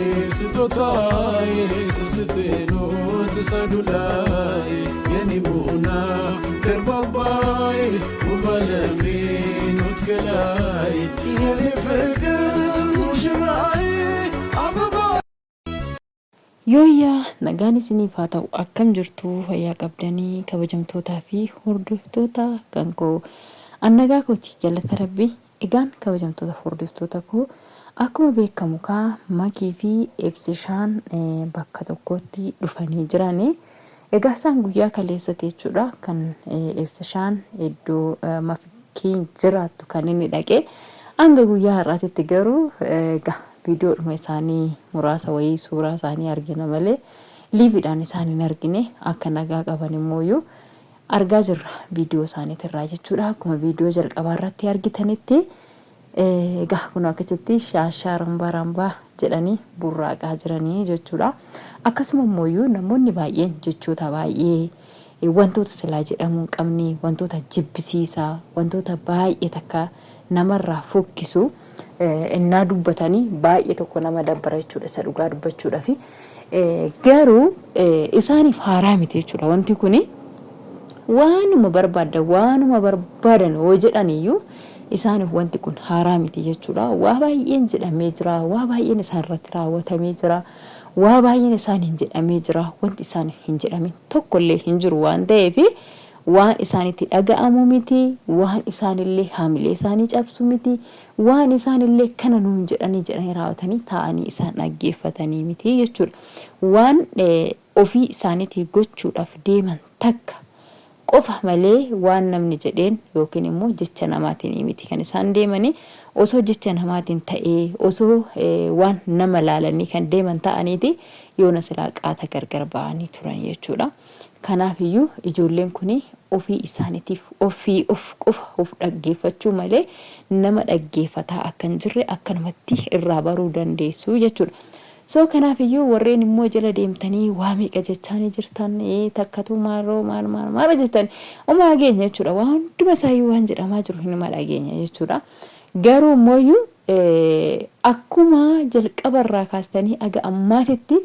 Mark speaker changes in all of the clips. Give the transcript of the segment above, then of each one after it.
Speaker 1: Sitotai sisitino tisadulai yani buna kerbabai ubalami nutgelai yani fikir mushrai ababa
Speaker 2: Yooyyaa nagaan isiniif haa ta'u akkam jirtu fayyaa qabdanii kabajamtootaa fi hordoftoota kan koo annagaa kooti galata rabbii egaan kabajamtoota hordoftoota koo akkuma beekamu kaa makii fi ibsishaan bakka tokkotti dhufanii jirani egaa isaan guyyaa kaleessatti jechuudha kan ibsishaan iddoo makiin jiraattu kan inni dhaqe hanga guyyaa har'aatitti garuu egaa video dhuma isaanii muraasa wayii suuraa isaanii argina malee liiviidhaan isaanii hin argine akka nagaa qaban immoo argaa jirra video isaaniitirraa jechuudha akkuma video jalqabaa irratti argitanitti egaa kun akkasitti shaashaa rambaa jedhanii burraaqaa jiranii jechuudha akkasuma immoo namoonni baay'een jechoota baay'ee wantoota silaa jedhamuu qabni wantoota jibbisiisaa wantoota baay'ee takka namarraa fokkisu innaa dubbatanii baay'ee tokko nama dabbara jechuudha isa dhugaa dubbachuudha fi garuu isaaniif haaraa miti jechuudha wanti kuni waanuma barbaadan hoo jedhaniyyuu isaaniif wanti kun haaraa miti jechuudha waa baay'een jedhamee jira waa baay'een isaan irratti raawwatamee jira waa baay'een isaan hin jedhamee jira wanti isaan hin jedhamin tokkollee hin jiru waan ta'eef waan isaanitti dhaga'amu miti waan isaanillee haamilee isaanii cabsu miti waan isaanillee kana nuun jedhanii raawwatanii taa'anii isaan dhaggeeffatanii miti jechuudha waan ofii isaaniitii gochuudhaaf deeman takka qofa malee waan namni jedheen yookiin immoo jecha namaatiin miti kan isaan deemanii osoo jecha namaatiin ta'ee osoo waan nama laalanii kan deeman ta'aniiti yoona silaa qaata gargar ba'anii turan jechuudha kanaaf iyyuu ijoolleen kuni ofii isaaniitiif ofii of dhaggeeffachuu malee nama dhaggeeffataa akkan jirre akkanumatti irraa baruu dandeessu jechuudha so kanaaf iyyuu warreen immoo jala deemtanii waa meeqa jechaanii jirtan takkatu maaroo maal jettan oma dhageenya jechuudha waan hunduma isaayyuu waan jedhamaa jiru hin dhageenya jechuudha garuu immoo akkuma jalqabarraa kaastanii aga ammaatitti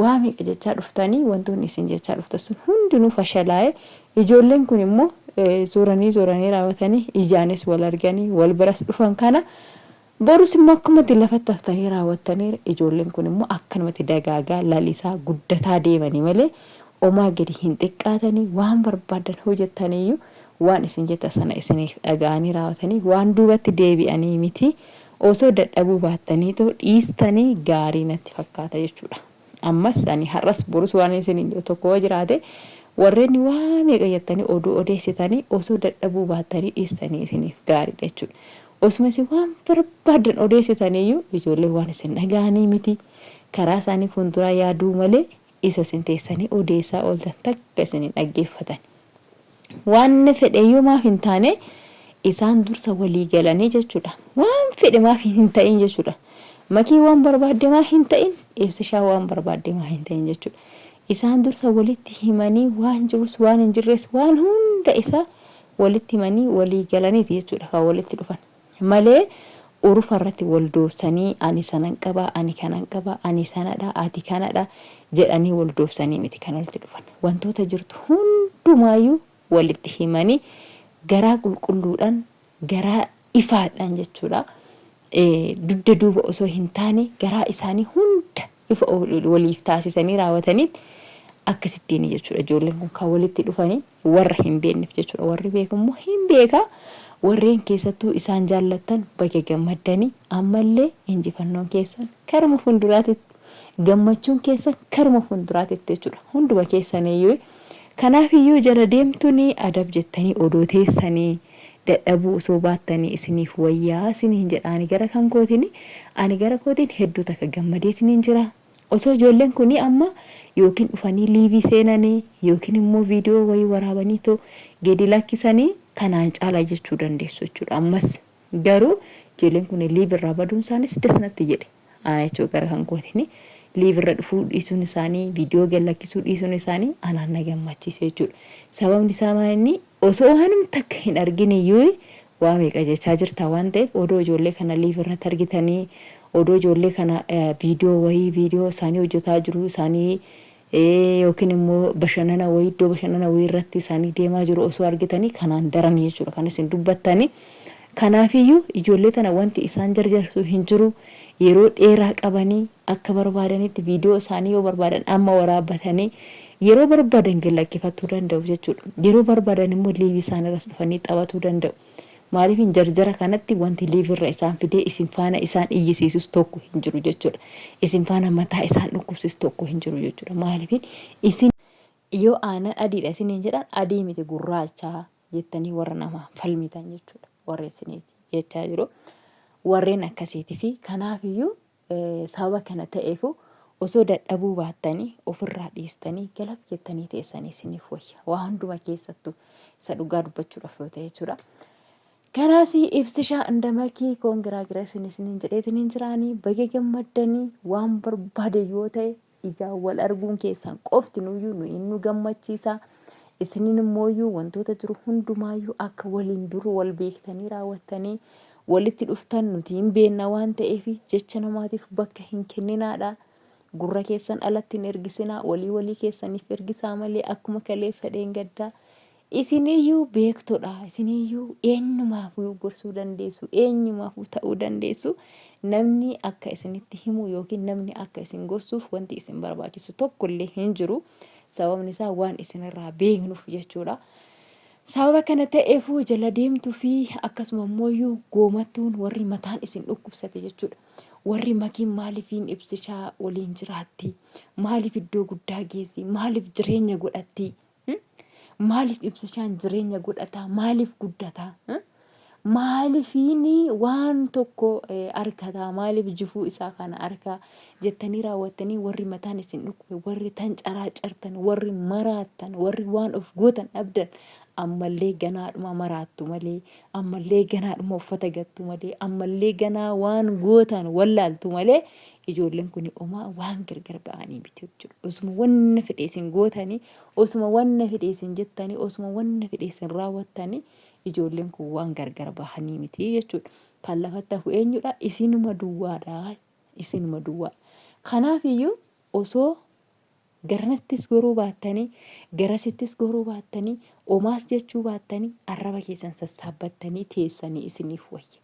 Speaker 2: waa meeqa jechaa dhuftanii wantoonni isin jechaa dhuftan sun hundinuu fashalaa'e ijoolleen kun immoo zooranii raawwatanii ijaanis wal arganii wal biras dhufan kana borus immoo akkumatti lafatti haftanii raawwatanii ijoolleen kun immoo akkanumatti dagaagaa lalisaa guddataa deemanii malee omaa gadi hin xiqqaatanii waan barbaadan hojjetaniyyuu waan isin jetta sana isiniif dhaga'anii raawwatanii waan duubatti deebi'anii miti osoo dadhabuu baattanii dhiistanii gaarii natti fakkaata jechuudha ammas ani har'as borus waan isin tokko jiraate warreen waa meeqa jettanii oduu odeessitanii osoo dadhabuu baattanii dhiistanii isiniif gaariidha jechuudha osuma isin waan barbaadan odeessitaniyyuu ijoollee waan isin dhaga'anii miti karaa isaanii fuulduraa yaaduu malee isa isin teessanii odeessaa ooltan takka isin dhaggeeffatan waan fedheyyuu maaf hin taane isaan dursa walii galanii jechuudha waan fedhe maaf hin ta'in jechuudha makii waan barbaadde maaf hin ta'in ibsishaa waan barbaadde maaf hin ta'in jechuudha isaan dursa walitti himanii waan jirus waan hin jirres waan hunda isaa walitti himanii walii galanii jechuudha kan walitti dhufan malee urufa irratti wal doobsanii ani sanan qaba ani kanan qaba ani sanadha ati kanadha jedhanii wal doobsanii miti kan walitti dhufan wantoota jirtu hundumaayyuu walitti himanii garaa qulqulluudhaan garaa ifaadhaan jechuudha dudda duuba osoo hin taane garaa isaanii hunda ifa waliif taasisanii raawwataniitti akkasittiin jechuudha ijoolleen kun kan walitti dhufanii warra hin beekneef jechuudha warri beekummoo hin beekaa warreen keessattuu isaan jaallattan baga gammaddanii ammallee injifannoon keessan karma fuulduraatitti gammachuun keessan karma fuulduraatitti jechuudha hunduma keessaniyyuu kanaaf iyyuu jala deemtuni adab jettanii odoo teessanii dadhabuu osoo baattanii isiniif wayyaa isiniin jedhaani gara kan kootini ani gara kootiin hedduu takka gammadeetiniin jira osoo ijoolleen kuni amma yookiin dhufanii liivii seenanii yookiin immoo viidiyoo wayii waraabanii too gadi lakkisanii kanaan caalaa jechuu dandeessu jechuudha ammas garuu ijoolleen kun liivirraa baduunsaanis dasnatti jedhe ana jechuu gara kan kootini liivirra dhufuu dhiisuun isaanii viidiyoo gad lakkisuu dhiisuun isaanii anaan na gammachiise jechuudha sababni isaa maali osoo waanum takka hin argine yoo waa meeqa jechaa jirta waan ta'eef odoo ijoollee kana liivirratti argitanii odoo ijoollee kana viidiyoo isaanii hojjetaa jiru isaanii yookiin immoo bashannana wayii iddoo bashannana wayii irratti isaanii deemaa jiru osoo argitanii kanaan daran jechuudha kan isin dubbattanii. Kanaafiyyuu ijoollee tana wanti isaan jarjarsu hin jiru. Yeroo dheeraa qabanii akka barbaadanitti viidiyoo isaanii yoo barbaadan amma waraabbatanii yeroo barbaadan gallakkifatuu danda'u jechuudha. Yeroo barbaadan immoo liivii isaaniirras dhufanii taphatuu danda'u. Maaliif hin jarjara kanatti wanti liivirra isaan fidee isin faana isaan iyyisiisus tokko hin jiru jechuudha. Isin faana mataa isaan dhukkubsis tokko hin jiru jechuudha. Maaliif isin yoo aanan adiidha isiniin jedhan adii miti gurraachaa jettanii warra namaa falmitan jechuudha. Warra isiniif jechaa jiru. Warreen akkasiitii fi kanaafiyyuu sababa kana ta'eefu osoo dadhabuu baattanii ofirraa dhiistanii galab jettanii teessanii isiniif wayya. Waa hunduma keessattuu isa dhugaa dubbachuudhaaf yoo ta'e jechuudha. Kanaas Ibsishaa indamakii koongiraagireessin isiniin jedheetiniin jiraanii baga gammaddanii waan barbaade yoo ta'e ijaan wal arguun keessan qofti nuyyuu nu inni gammachiisa. Isiniin immooyyuu wantoota jiru hundumaayyuu akka waliin duru wal beektanii raawwattanii walitti dhuftan nuti hin beekna waan ta'eef jecha namaatiif bakka hin kenninaadha. Gurra keessan alatti hin ergisinaa walii keessaniif ergisaa malee akkuma kaleessa dheengaddaa. Isiniyyuu beektodha. Isiniyyuu eenyumaafuu gorsuu dandeessu, eenyumaafuu ta'uu dandeessu. Namni akka isinitti himu yookiin namni akka isin gorsuuf wanti isin barbaachisu tokkollee hin jiru. Sababni isaa waan isinirraa beeknuuf jechuudha. Sababa kana ta'eefuu jala deemtuu fi akkasuma immoo goomattuun warri mataan isin dhukkubsate jechuudha. Warri makiin maaliifiin Ibsishaa waliin jiraatti? Maaliif iddoo guddaa geessi? Maaliif jireenya godhatti? Maaliif Ibsishaan jireenya godhata? Maaliif guddata? Maaliifiin waan tokko arkata? Maaliif jifuu isaa kana arka jettanii raawwattanii warri mataan isin dhukkube, warri tan caraacartan, warri maraattan, warri waan of gootan dhabdan ammallee ganaadhuma maraattu malee, ammallee ganaadhuma uffata gattu malee, ammallee ganaa waan gootan wallaaltu malee ijoolleen kun homaa waan gargar ba'anii biti jechuudha. Osuma wanna fedhe isin gootanii, osuma wanna fedhe isin jettanii, osuma wanna fedhe isin raawwattanii ijoolleen kun waan gargar bahanii miti jechuudha. Kan lafatti hafu eenyudha? Isinuma duwwaadha. Isinuma duwwaa. Kanaafiyyuu osoo garanattis goruu baattanii, garasittis goruu baattanii, omaas jechuu baattanii, arraba keessan sassaabbattanii teessanii isiniif wayya.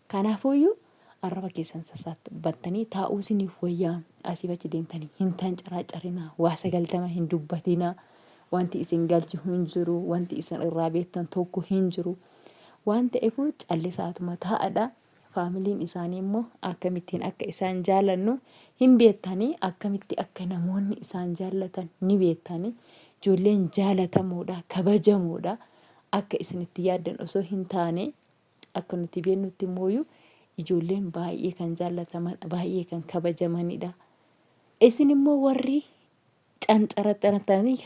Speaker 2: Kanaafiyyuu arraba keessan sassaabbattanii taa'uu isiniif wayyaa. Asii achi deemtanii hin caraacarinaa, waa 90 hin dubbatinaa. Wanti isin galchu hin jiru, wanti isin irraa beektan tokko hin jiru. Waan ta'eefuu callisaatuma taa'adha. Faamiliin isaanii immoo akkamittiin akka isaan jaalannu hin beektanii, akkamitti akka namoonni isaan jaallatan ni beektanii. Ijoolleen jaalatamuudha, kabajamuudha. Akka isinitti yaaddan osoo hin taane akka nuti beeknutti immoo ijoolleen baay'ee kan jaallataman, baay'ee kan kabajamanidha. Isin immoo warri cancaraxanatanii